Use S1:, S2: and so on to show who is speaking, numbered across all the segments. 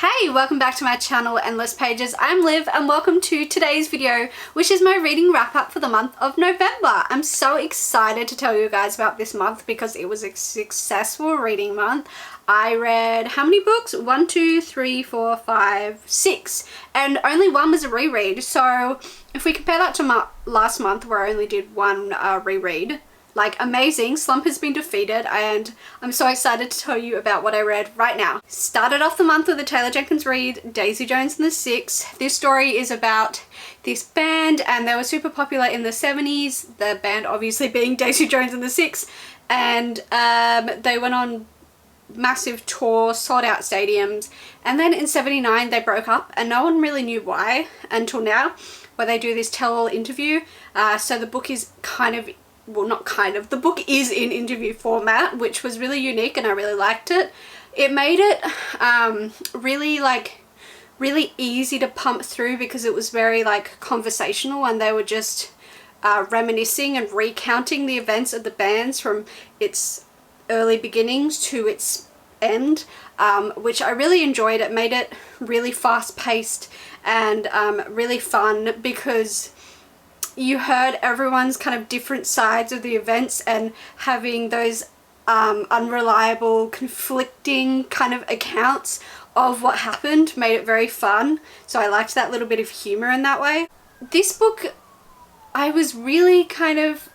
S1: Hey, welcome back to my channel Endless Pages. I'm Liv and welcome to today's video, which is my reading wrap up for the month of November. I'm so excited to tell you guys about this month because it was a successful reading month. I read how many books? 1, 2, 3, 4, 5, 6, and only one was a reread. So if we compare that to last month where I only did one reread, like amazing, slump has been defeated, and I'm so excited to tell you about what I read right now. Started off the month with a Taylor Jenkins Reid, Daisy Jones and the Six. This story is about this band, and they were super popular in the 70s, the band obviously being Daisy Jones and the Six, and they went on massive tour, sold out stadiums, and then in 79 they broke up and no one really knew why until now, where they do this tell-all interview. So the book is the book is in interview format, which was really unique and I really liked it. It made it really easy to pump through because it was very conversational, and they were just reminiscing and recounting the events of the bands from its early beginnings to its end, which I really enjoyed. It made it really fast-paced and really fun because you heard everyone's kind of different sides of the events, and having those unreliable, conflicting kind of accounts of what happened made it very fun. So I liked that little bit of humor in that way. This book I was really kind of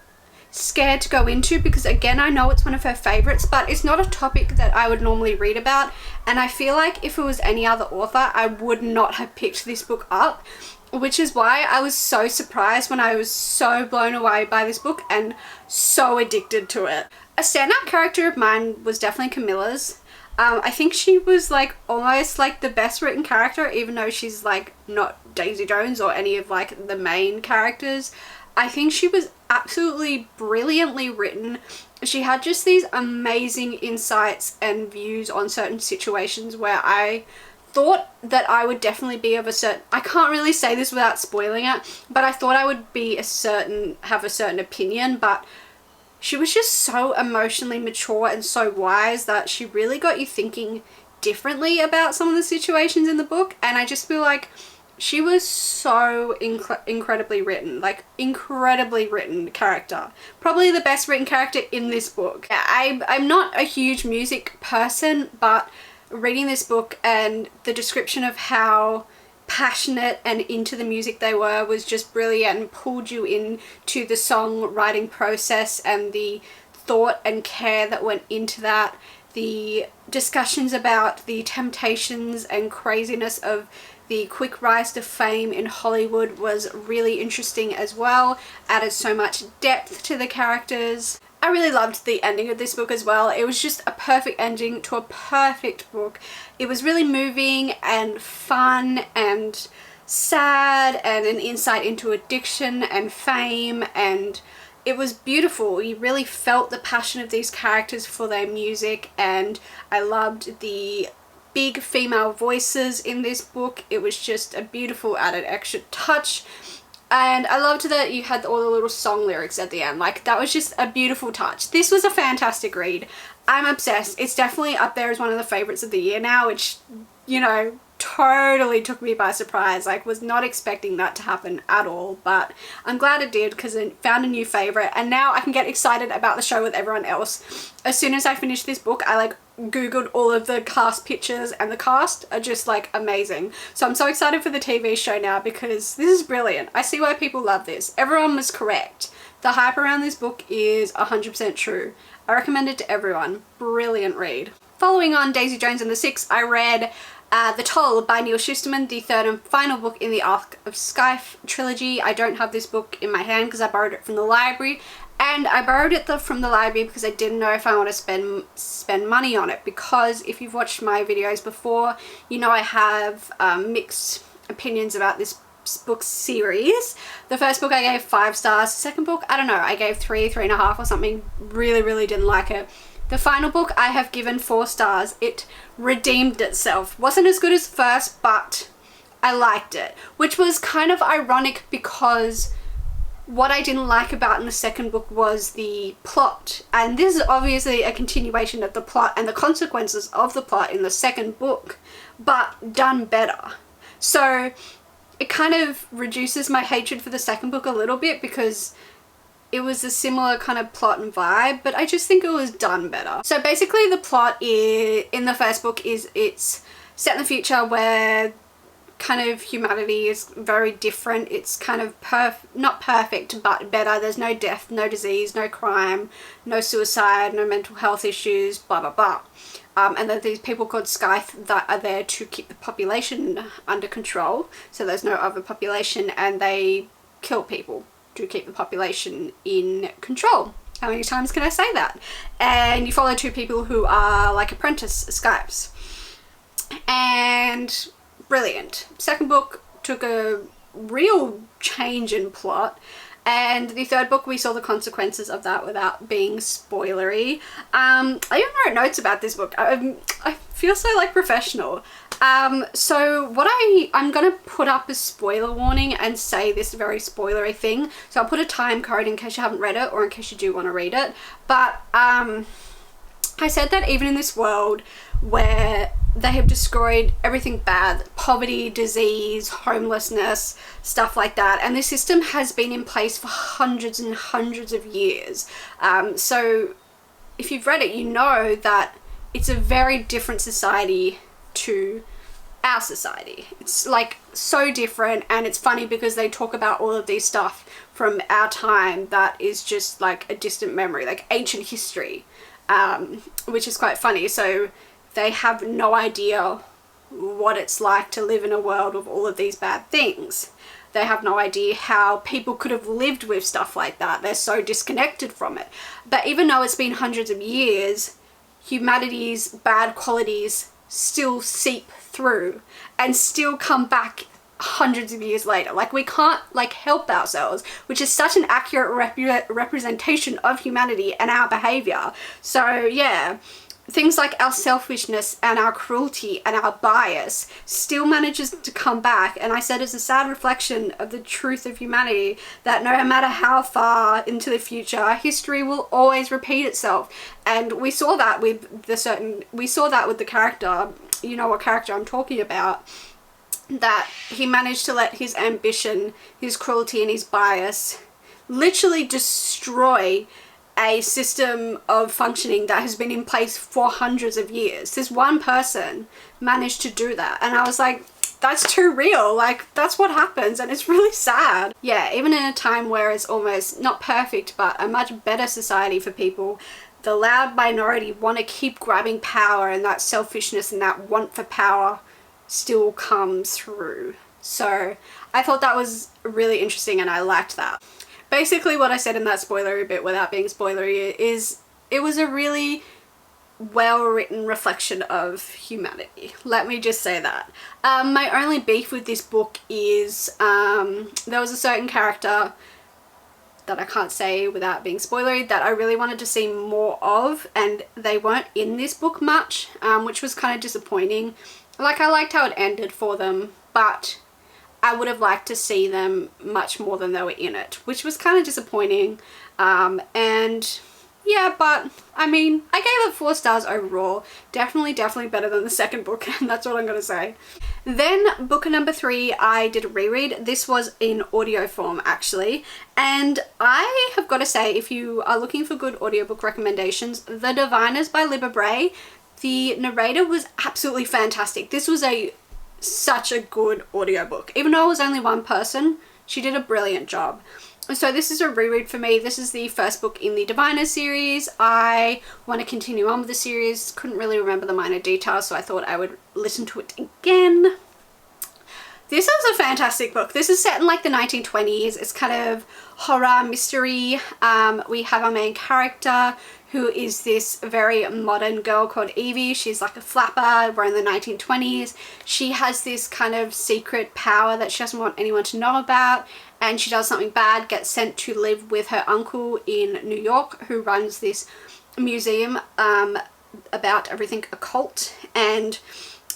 S1: scared to go into because, again, I know it's one of her favorites, but it's not a topic that I would normally read about, and I feel like if it was any other author I would not have picked this book up, which is why I was so surprised when I was so blown away by this book and so addicted to it. A standout character of mine was definitely Camilla's. I think she was almost the best written character, even though she's not Daisy Jones or any of the main characters. I think she was absolutely brilliantly written. She had just these amazing insights and views on certain situations where I thought that I would definitely be of a certain, I can't really say this without spoiling it, but I thought I would be have a certain opinion, but she was just so emotionally mature and so wise that she really got you thinking differently about some of the situations in the book. And I just feel like she was so incredibly written, incredibly written character. Probably the best written character in this book. I'm not a huge music person, but reading this book and the description of how passionate and into the music they were was just brilliant and pulled you into the songwriting process and the thought and care that went into that. The discussions about the temptations and craziness of the quick rise to fame in Hollywood was really interesting as well, added so much depth to the characters. I really loved the ending of this book as well. It was just a perfect ending to a perfect book. It was really moving and fun and sad and an insight into addiction and fame, and it was beautiful. You really felt the passion of these characters for their music, and I loved the big female voices in this book. It was just a beautiful added extra touch. And I loved that you had all the little song lyrics at the end. That was just a beautiful touch. This was a fantastic read. I'm obsessed. It's definitely up there as one of the favorites of the year now, which, totally took me by surprise. Was not expecting that to happen at all, but I'm glad it did because I found a new favorite, and now I can get excited about the show with everyone else. As soon as I finished this book, I googled all of the cast pictures, and the cast are just amazing. So I'm so excited for the TV show now because this is brilliant. I see why people love this. Everyone was correct. The hype around this book is 100% true. I recommend it to everyone. Brilliant read. Following on Daisy Jones and the Six, I read The Toll by Neal Shusterman, the third and final book in the Arc of Scythe trilogy. I don't have this book in my hand because I borrowed it from the library, and I borrowed it from the library because I didn't know if I want to spend money on it, because if you've watched my videos before, I have mixed opinions about this book series. The first book I gave 5 stars. The second book, I don't know, I gave 3.5 or something. Really didn't like it. The final book I have given 4 stars. It redeemed itself. Wasn't as good as the first, but I liked it, which was kind of ironic because what I didn't like about in the second book was the plot, and this is obviously a continuation of the plot and the consequences of the plot in the second book, but done better. So it kind of reduces my hatred for the second book a little bit, because it was a similar kind of plot and vibe, but I just think it was done better. So basically the plot in the first book is it's set in the future where kind of humanity is very different. It's kind of not perfect, but better. There's no death, no disease, no crime, no suicide, no mental health issues, blah blah blah. And there's these people called Scythe that are there to keep the population under control, so there's no overpopulation, and they kill people to keep the population in control. How many times can I say that? And you follow two people who are like apprentice Scythes. And brilliant. Second book took a real change in plot, and the third book we saw the consequences of that without being spoilery. I even wrote notes about this book. I feel so like professional. So what I'm gonna put up a spoiler warning and say this very spoilery thing. So I'll put a time code in case you haven't read it, or in case you do want to read it. But I said that even in this world where they have destroyed everything bad, poverty, disease, homelessness, stuff like that, and this system has been in place for hundreds and hundreds of years. So if you've read it, you know that it's a very different society to our society. It's like so different, and it's funny because they talk about all of these stuff from our time that is just like a distant memory, like ancient history, which is quite funny. So they have no idea what it's like to live in a world of all of these bad things. They have no idea how people could have lived with stuff like that. They're so disconnected from it. But even though it's been hundreds of years, humanity's bad qualities still seep through and still come back hundreds of years later. Like, we can't like help ourselves, which is such an accurate representation of humanity and our behavior. So yeah, things like our selfishness and our cruelty and our bias still manages to come back. And I said it's a sad reflection of the truth of humanity that no matter how far into the future, history will always repeat itself. And we saw that with the character, you know what character I'm talking about, that he managed to let his ambition, his cruelty and his bias literally destroy a system of functioning that has been in place for hundreds of years. This one person managed to do that, and I was like, that's too real. Like, that's what happens, and it's really sad. Yeah, even in a time where it's almost not perfect but a much better society for people, the loud minority want to keep grabbing power, and that selfishness and that want for power still comes through. So I thought that was really interesting, and I liked that. Basically what I said in that spoilery bit, without being spoilery, is it was a really well-written reflection of humanity. Let me just say that. My only beef with this book is there was a certain character that I can't say without being spoilery that I really wanted to see more of, and they weren't in this book much, which was kind of disappointing. Like, I liked how it ended for them, but I would have liked to see them much more than they were in it, which was kind of disappointing. And yeah, but I mean, I gave it 4 stars overall. Definitely better than the second book, and that's what I'm gonna say. Then book number 3, I did a reread. This was in audio form actually, and I have got to say, if you are looking for good audiobook recommendations, The Diviners by Libba Bray, the narrator was absolutely fantastic. This was such a good audiobook. Even though it was only one person, she did a brilliant job. So this is a reread for me. This is the first book in the Diviner series. I want to continue on with the series. Couldn't really remember the minor details, so I thought I would listen to it again. This is a fantastic book. This is set in like the 1920s. It's kind of horror mystery. We have our main character, who is this very modern girl called Evie. She's like a flapper. We're in the 1920s. She has this kind of secret power that she doesn't want anyone to know about, and she does something bad, gets sent to live with her uncle in New York, who runs this museum about everything occult. And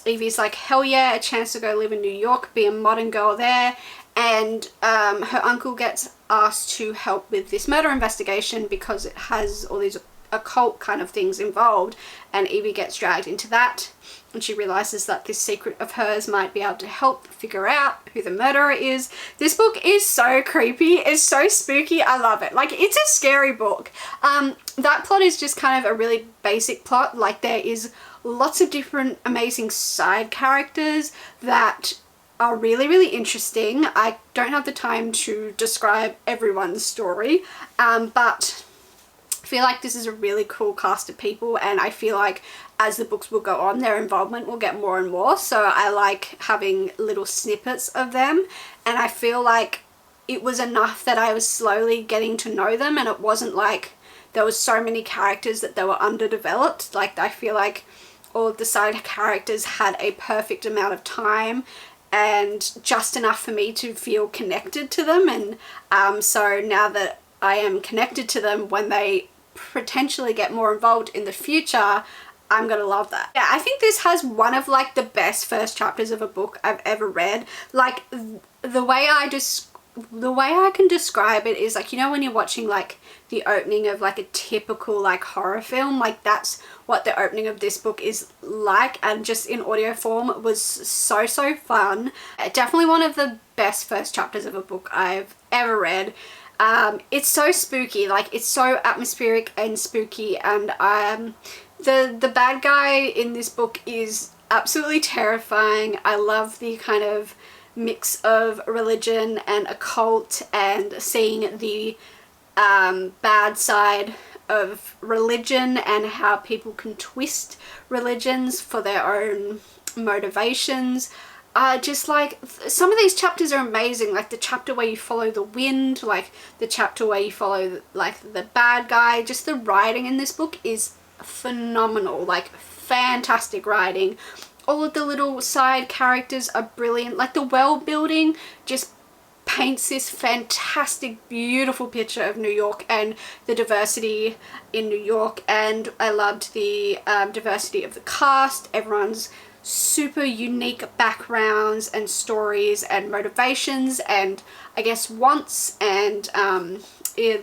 S1: Evie's like, hell yeah, a chance to go live in New York, be a modern girl there. And her uncle gets asked to help with this murder investigation because it has all these occult kind of things involved, and Evie gets dragged into that, and she realizes that this secret of hers might be able to help figure out who the murderer is. This book is so creepy, it's so spooky, I love it. Like, it's a scary book. That plot is just kind of a really basic plot. Like, there is lots of different amazing side characters that are really, really interesting. I don't have the time to describe everyone's story, but I feel like this is a really cool cast of people, and I feel like as the books will go on, their involvement will get more and more. So I like having little snippets of them, and I feel like it was enough that I was slowly getting to know them, and it wasn't like there was so many characters that they were underdeveloped. Like, I feel like all of the side characters had a perfect amount of time and just enough for me to feel connected to them. And so now that I am connected to them, when they potentially get more involved in the future, I'm gonna love that. Yeah, I think this has one of like the best first chapters of a book I've ever read. Like, the way I can describe it is like, you know when you're watching like the opening of like a typical like horror film, like that's what the opening of this book is like, and just in audio form was so fun. Definitely one of the best first chapters of a book I've ever read. It's so spooky, like it's so atmospheric and spooky, and the bad guy in this book is absolutely terrifying. I love the kind of mix of religion and occult, and seeing the bad side of religion and how people can twist religions for their own motivations. Just like some of these chapters are amazing, like the chapter where you follow the wind, like the chapter where you follow like the bad guy. Just the writing in this book is phenomenal, like fantastic writing. All of the little side characters are brilliant. Like the world building just paints this fantastic, beautiful picture of New York and the diversity in New York. And I loved the diversity of the cast. Everyone's super unique backgrounds and stories and motivations and I guess wants, and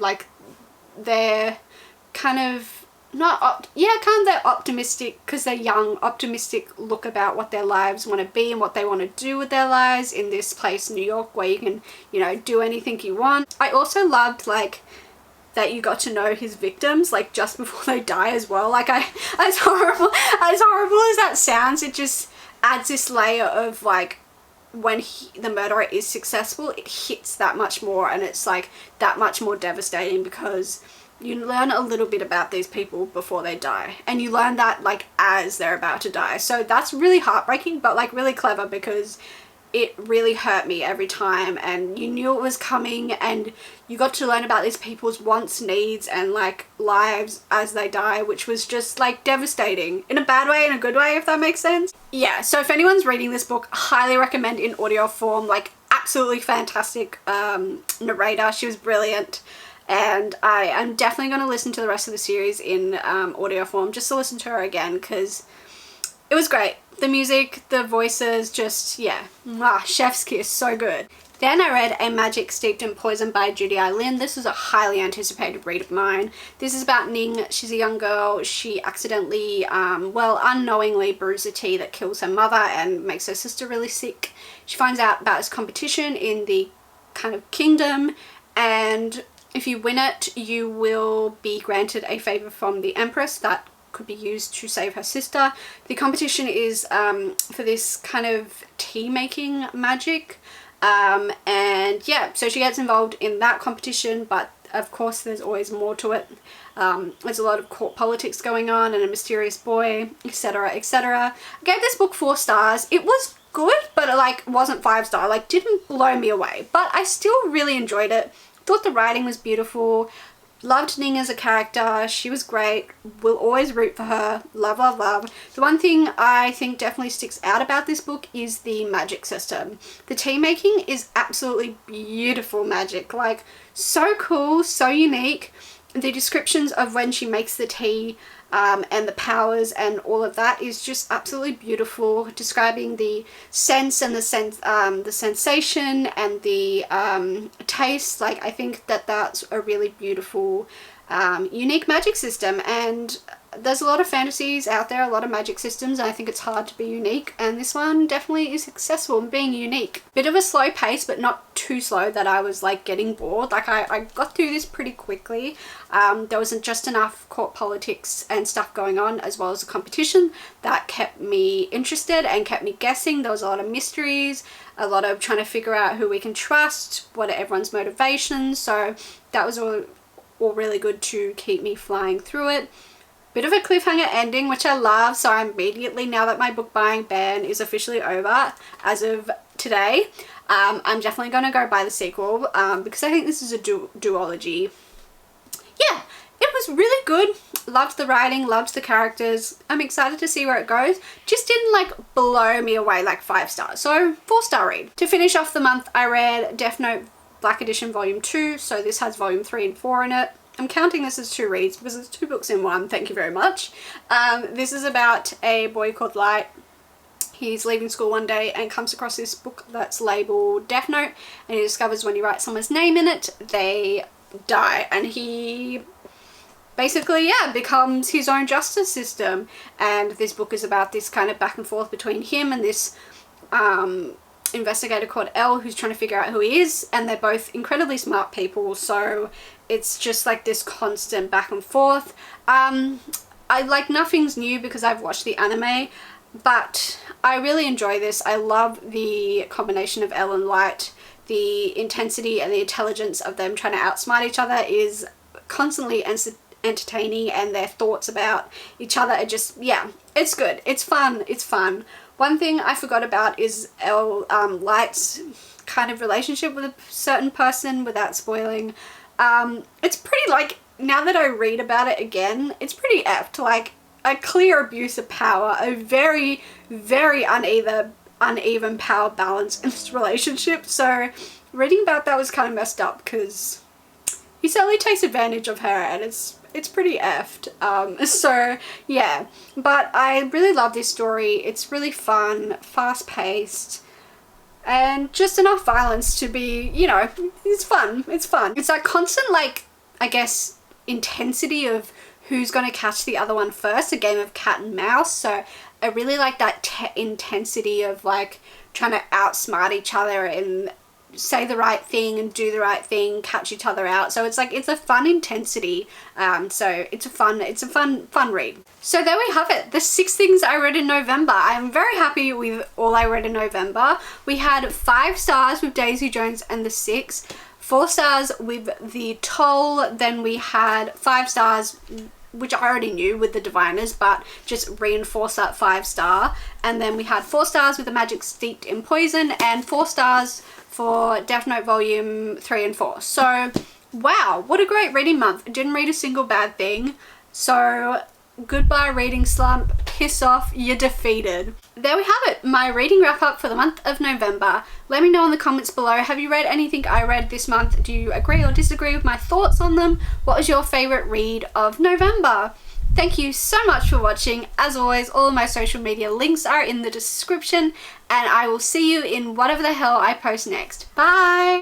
S1: like they're kind of they're optimistic because they're young, optimistic look about what their lives want to be and what they want to do with their lives in this place, New York, where you can, you know, do anything you want. I also loved like that you got to know his victims like just before they die as well. Like, as horrible as that sounds, it just adds this layer of like, when the murderer is successful, it hits that much more, and it's like that much more devastating because you learn a little bit about these people before they die, and you learn that like as they're about to die. So that's really heartbreaking, but like really clever, because it really hurt me every time, and you knew it was coming, and you got to learn about these people's wants, needs, and like lives as they die, which was just like devastating in a bad way, in a good way, if that makes sense. Yeah, so if anyone's reading this book, highly recommend in audio form. Like, absolutely fantastic narrator, she was brilliant. And I am definitely going to listen to the rest of the series in audio form, just to listen to her again, because it was great. The music, the voices, just, yeah. Chef's kiss, so good. Then I read A Magic Steeped in Poison by Judy Lin. This was a highly anticipated read of mine. This is about Ning. She's a young girl. She accidentally, unknowingly brews a tea that kills her mother and makes her sister really sick. She finds out about this competition in the kind of kingdom, and if you win it, you will be granted a favor from the Empress that could be used to save her sister. The competition is for this kind of tea making magic, and yeah, so she gets involved in that competition, but of course there's always more to it. There's a lot of court politics going on and a mysterious boy, etc, etc. I gave this book 4 stars. It was good, but it like wasn't 5-star, like didn't blow me away, but I still really enjoyed it. Thought the writing was beautiful. Loved Ning as a character. She was great. Will always root for her. Love, love, love. The one thing I think definitely sticks out about this book is the magic system. The tea making is absolutely beautiful magic. Like, so cool, so unique. The descriptions of when she makes the tea and the powers and all of that is just absolutely beautiful, describing the sense and the sensation and the taste. Like, I think that that's a really beautiful unique magic system, and there's a lot of fantasies out there, a lot of magic systems, and I think it's hard to be unique, and this one definitely is successful in being unique. Bit of a slow pace, but not too slow that I was like getting bored. Like, I got through this pretty quickly. There wasn't just enough court politics and stuff going on, as well as the competition, that kept me interested and kept me guessing. There was a lot of mysteries, a lot of trying to figure out who we can trust, what are everyone's motivations, so that was all really good to keep me flying through it. Bit of a cliffhanger ending, which I love, so I immediately, now that my book buying ban is officially over as of today, I'm definitely going to go buy the sequel, because I think this is a duology. Yeah, it was really good. Loved the writing, loved the characters. I'm excited to see where it goes. Just didn't like blow me away like 5 stars, so 4-star read. To finish off the month, I read Death Note Black Edition Volume 2, so this has Volume 3 and 4 in it. I'm counting this as 2 reads because it's 2 books in one, thank you very much. This is about a boy called Light. He's leaving school one day and comes across this book that's labeled Death Note, and he discovers when you write someone's name in it, they die, and he basically, yeah, becomes his own justice system. And this book is about this kind of back and forth between him and this investigator called Elle, who's trying to figure out who he is, and they're both incredibly smart people, so it's just like this constant back and forth. I like, nothing's new because I've watched the anime, but I really enjoy this. I love the combination of Elle and Light. The intensity and the intelligence of them trying to outsmart each other is constantly entertaining, and their thoughts about each other are just, yeah, it's good, it's fun, it's fun. One thing I forgot about is Light's kind of relationship with a certain person, without spoiling. It's pretty, like, now that I read about it again, it's pretty effed. Like, a clear abuse of power, a very, very uneven power balance in this relationship. So reading about that was kind of messed up, because he certainly takes advantage of her, and it's pretty effed. So yeah, but I really love this story. It's really fun, fast paced, and just enough violence to be, you know, it's fun. It's fun. It's that constant, like, I guess, intensity of who's going to catch the other one first, a game of cat and mouse. So I really like that intensity of like trying to outsmart each other and say the right thing and do the right thing, catch each other out. So it's like, it's a fun intensity. So it's a fun read. So there we have it, the 6 things I read in November. I'm very happy with all I read in November. We had 5 stars with Daisy Jones and the Six, 4 stars with The Toll, then we had 5 stars, which I already knew, with The Diviners, but just reinforce that 5-star. And then we had 4 stars with The Magic Steeped in Poison, and 4 stars for Death Note Volume 3 and 4. So, wow, what a great reading month. I didn't read a single bad thing. So, goodbye reading slump, piss off, you're defeated. There we have it, my reading wrap up for the month of November. Let me know in the comments below, have you read anything I read this month? Do you agree or disagree with my thoughts on them? What was your favourite read of November? Thank you so much for watching. As always, all of my social media links are in the description, and I will see you in whatever the hell I post next. Bye!